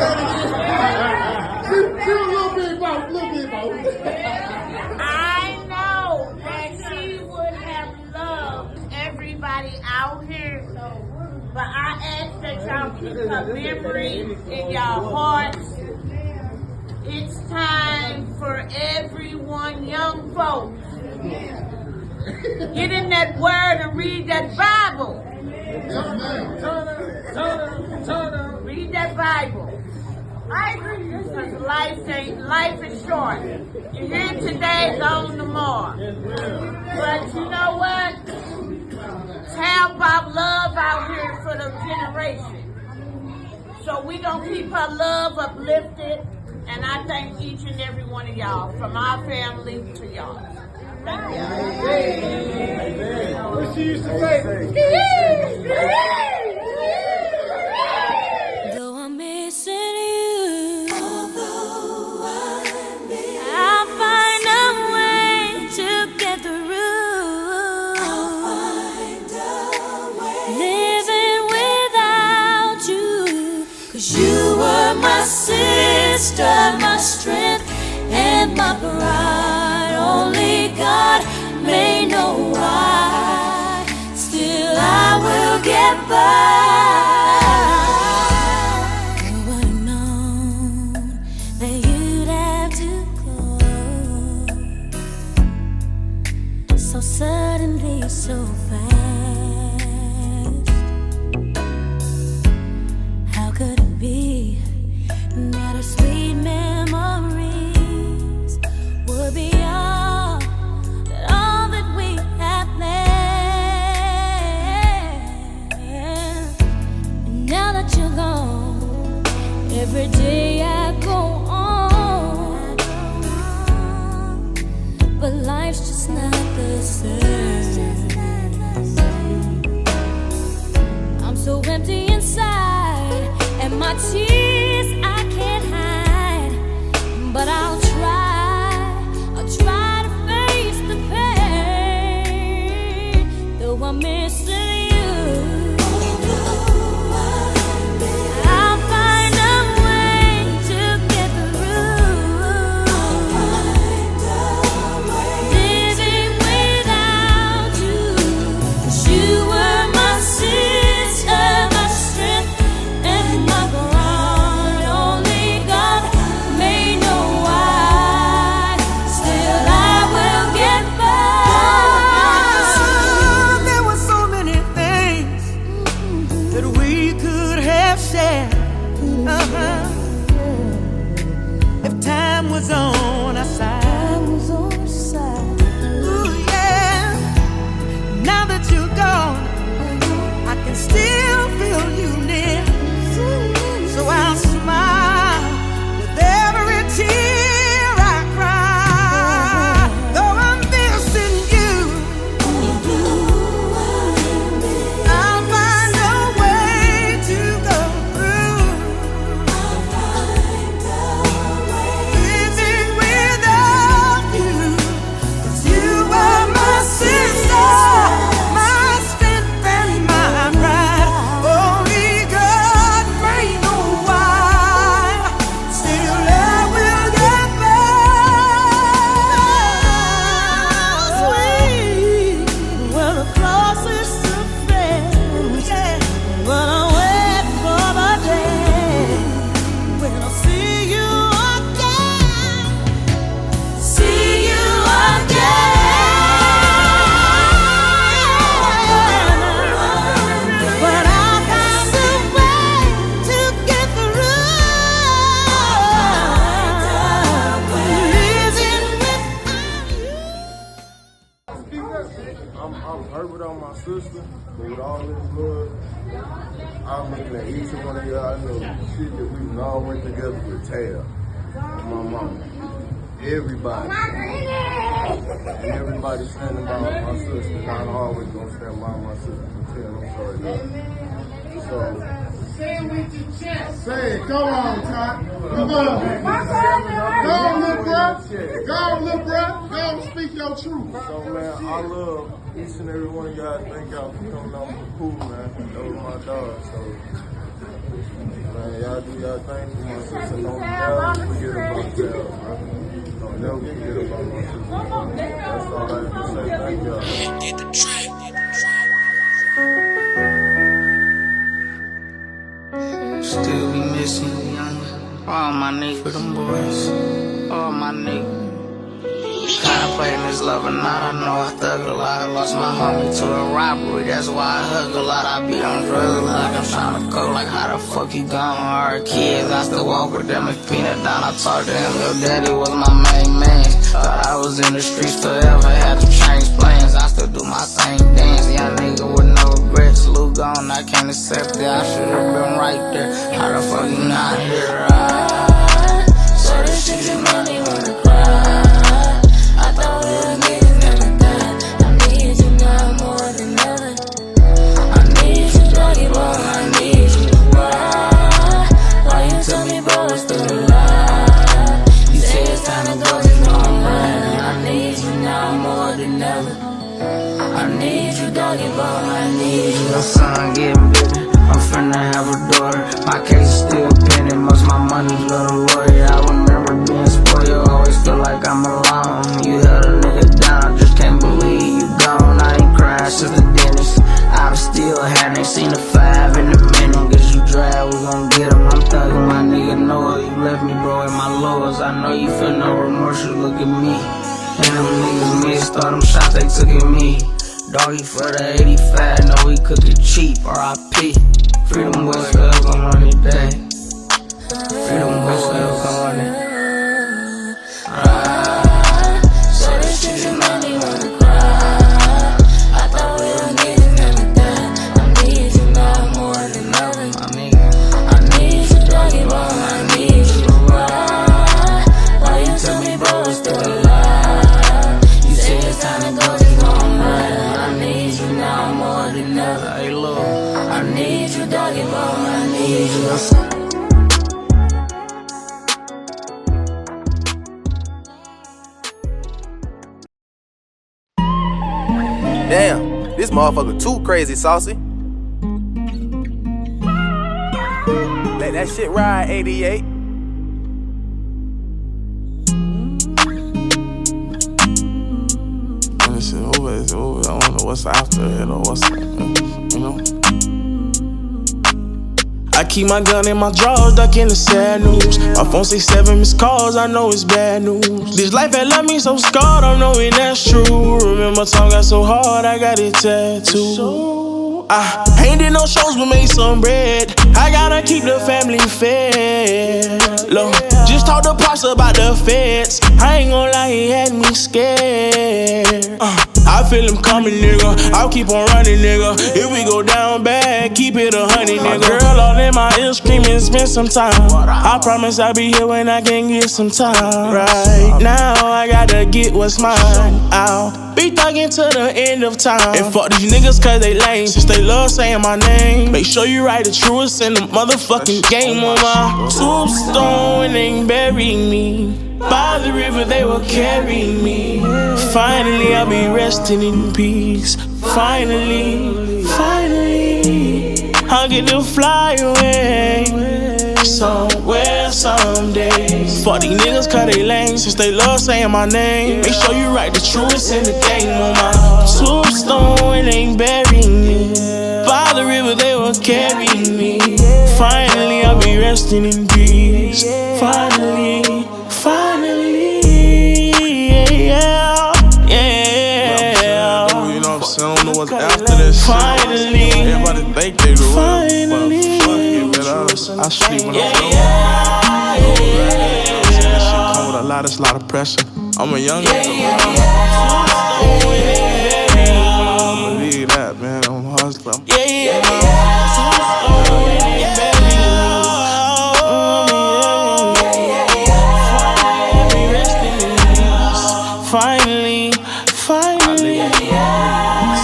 She a little bit about. I know that she would have loved everybody out here, but I ask that y'all keep her memory in y'all hearts. It's time for everyone, young folks, get in that word and read that Bible. Read that Bible. I agree, because life is short. You're here today, gone tomorrow. But you know what? Tell about love out here for the generation. So we gonna keep her love uplifted, and I thank each and every one of y'all, from our family to y'all. Thank you. What she used to say? Though I'm missing you, I'll find a way to get through. Living without you, 'cause you were my sister, my strength, and my pride. Only God may know why. Still I will get by. Who would have known that you'd have to go so suddenly, so fast? How could it be that our sweet memories would be all that we have planned? And now that you're gone, every day I go on, but life's just not the same. I'm so empty inside, and my tears I can't hide, but I'll try to face the pain, though I'm missing you. I'll find a way to get through. Living without you, 'cause you were my sister, my strength, and my ground. Only God may know why. Still I will get by. There were so many things that we could have shared. If time was on our side. Ooh, yeah. Now that you're gone, I can still feel you near. So I'll smile with every tear I cry. Though I'm missing you, I'll find a way to go through. Living without you, 'cause you were my sister, my strength, and my pride. Only God may know why. Still I will get by. Sweet were the closest of friends, but I wait for the day when I'll see you again. See you again. But I'll find a way to get through. Living without you. I'm hurt without my sister, but with all this love, I'm looking at each one of y'all. I know the shit that we all went together with Tab, my mama, everybody. And everybody standing by my sister. And I'm always gonna stand by my sister for 10. I'm sorry, God. So, Say it with your chest. Say it. Go on, Todd. Come on. Go on, little bro. Go on, little bro. Go on, speak your truth. so man, I love each and every one of y'all. Thank y'all for coming out for the pool, man. That was my dog. So, Man, y'all do y'all thing for my sister. Don't never forget about y'all, man. Don't never forget about my sister. That's all I have to say. Thank y'all. Still be missing all my niggas, for them boys, all my niggas. Contemplating this love or not, I know I thug a lot. I lost my homie to a robbery, that's why I hug a lot. I be on drugs a lot, I'm trying to cope like how the fuck you gone. Our kids, I still walk with them and peanut down. I talk to him, your daddy was my main man. Thought I was in the streets forever, had to change plans. I still do my same dance, young nigga with no regrets. Lou gone, I can't accept it, I should've been right there. How the fuck you not here? So this shit is money on the cry. I thought real niggas never died. I need you now more than ever. I need you, doggy boy, I need you. Why you tell me, bro, it's still a lie? You say it's time to go, you know I'm right. I need you now more than ever. I need you, doggy boy, I need you. My son getting bigger, I'm finna have a daughter. My case is still pending, most my money's little lawyer. I remember being spoiled, always feel like I'm alone. You held a nigga down, just can't believe you gone. I ain't cried since the dentist, I'm still had ain't seen a 5 in a minute. Cause you drive, we gon' get him. I'm thugging my nigga Noah, you left me bro in my lowers. I know you feel no remorse, you look at me. And them niggas missed all them shots they took at me. Doggy for the 85, know we cook it cheap, R.I.P. Freedom West forever gon' run it day. Freedom West forever gon' run it. So this shit is money on the cry. I thought real niggas never died. I need you now more than ever. My nigga, I need you, doggy boy, I need you. Why you tell me, bro, it's still a lie? You say it's time to go, you gon' run. I need you now more than ever. Hey, look, I need you, doggy boy, I need you. Damn, this motherfucker too crazy, saucy. Let that shit ride, 88. This shit over, it's over. I don't know what's after it or what's, you know. I keep my gun in my drawers, ducking the sad news. My phone say 7 missed calls, I know it's bad news. This life had left me so scarred, I'm knowing that's true. Remember time got so hard, I got it tattooed. I ain't did no shows but made some bread. I gotta keep the family fed. Look, just talk to Pops about the feds. I ain't gon' lie, he had me scared. I feel him coming, nigga. I'll keep on running, nigga. If we go down bad, keep it 100, nigga. My girl all in my ear screaming, spend some time. I promise I'll be here when I can get some time. Right now, I gotta get what's mine. I'll be thugging to the end of time. And fuck these niggas cause they lame, since they love saying my name. Make sure you write the truest in the motherfucking game. On my tombstone and they bury me. By the river they will carry me. Finally I'll be resting in peace. Finally, finally I'll get to fly away somewhere someday. Fuck these niggas cause they lame, since they love saying my name. Make sure you write the truest in the game. On my tombstone and they bury me. By the river they will carry me. Finally I'll be resting in peace. Finally, finally, yeah, yeah. You know what I'm saying? I don't know what's after this. Finally, Everybody think they the real, finally, but fuck it, man. I sleep when I'm low. This shit come with a lot of pressure. I'm a young nigga, I believe that, man. I'm a hustler. Finally, finally,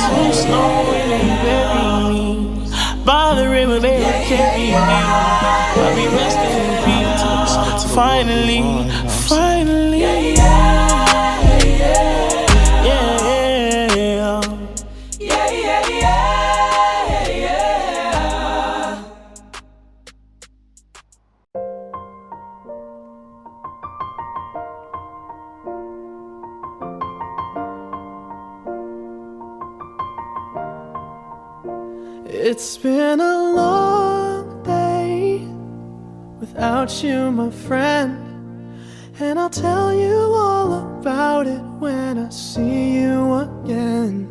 so slow and they bury me. By the river they will carry me. I'll be resting in peace. Finally, finally, yeah, yeah, yeah, yeah. It's been a long day without you, my friend, and I'll tell you all about it when I see you again.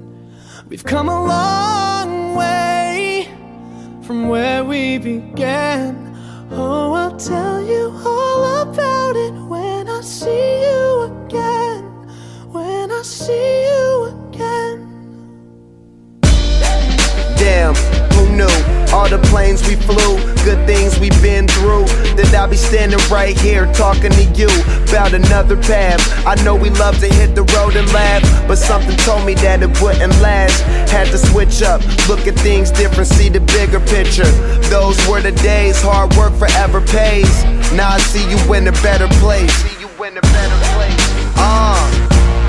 We've come a long way from where we began. Oh, I'll tell you all about it when I see you again. When I see you again. Damn, who knew? All the planes we flew, good things we've been through, that I'll be standing right here talking to you about another path. I know we love to hit the road and laugh, but something told me that it wouldn't last. Had to switch up, look at things different, see the bigger picture. Those were the days, hard work forever pays. Now I see you in a better place.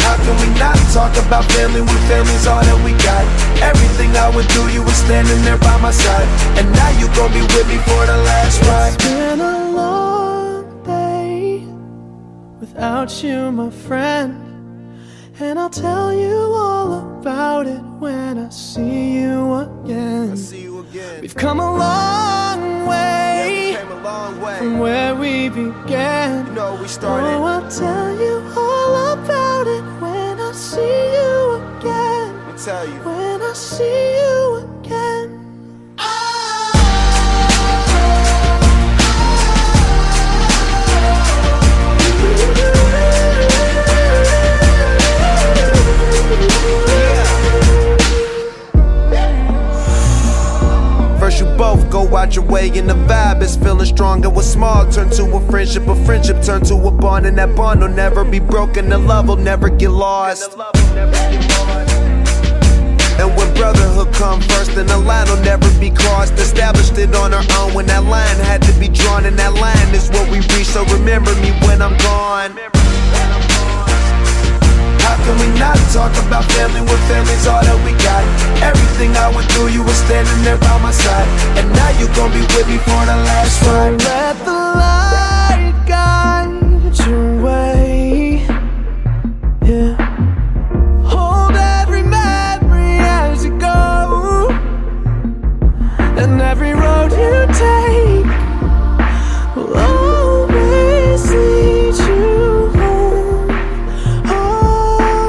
How can we not talk about family when family's all that we got? Everything I went through, you were standing there by my side, and now you gon' be with me for the last ride. It's been a long day without you, my friend, and I'll tell you all about it when I see you again. We've come a long way, from where we began. You know we started. Oh, I'll tell you all about it when I see you again. Let me tell you. When I see you again. First you both go out your way and the vibe is feeling strong. And what's small turn to a friendship turn to a bond, and that bond will never be broken. The love will never get lost. And when brotherhood come first, then the line will never be crossed. Established it on our own when that line had to be drawn, and that line is what we reach. So remember me when I'm gone. How can we not talk about family when family's all that we got? Everything I went through, you were standing there by my side, and now you gon' be with me for the last ride. Let the light guide your way. Yeah. Hold every memory as you go, and every road you take will always lead you home. Oh,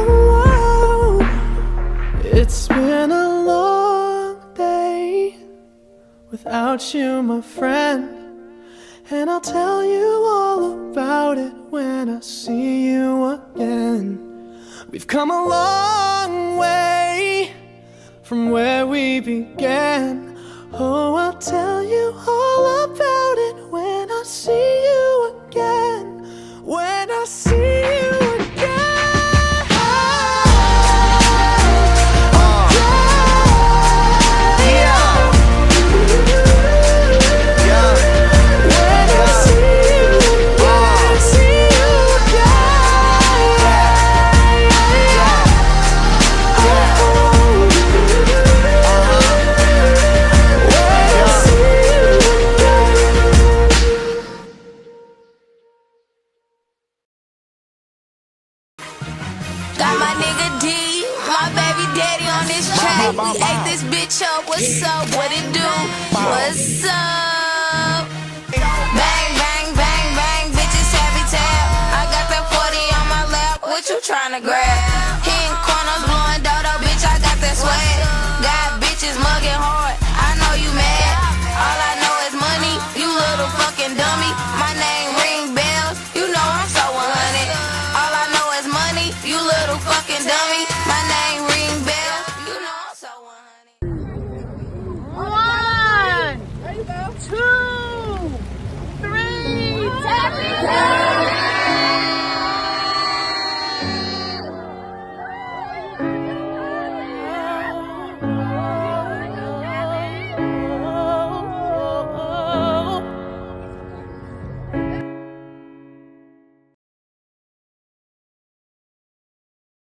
it's been a long day without you, my friend, and I'll tell you all about it when I see you again. We've come a long way from where we began. Oh, I'll tell you all about it when I see you again. When I see you again. Got my nigga D, my baby daddy on this track. Ate this bitch up, what's up, what it do? What's up? Bang, bang, bang, bang, bitches happy tap. I got that 40 on my lap, what you tryna grab? Hitting corners, blowing dodo, bitch, I got that swag. Got bitches mugging hard, I know you mad. All I know is money, you little fucking dummy. My name ring bells, you know I'm so 100. All I know is money, you little fucking dummy. My name ring bells, you know I'm so 100. 1, 2, 3, tap it down.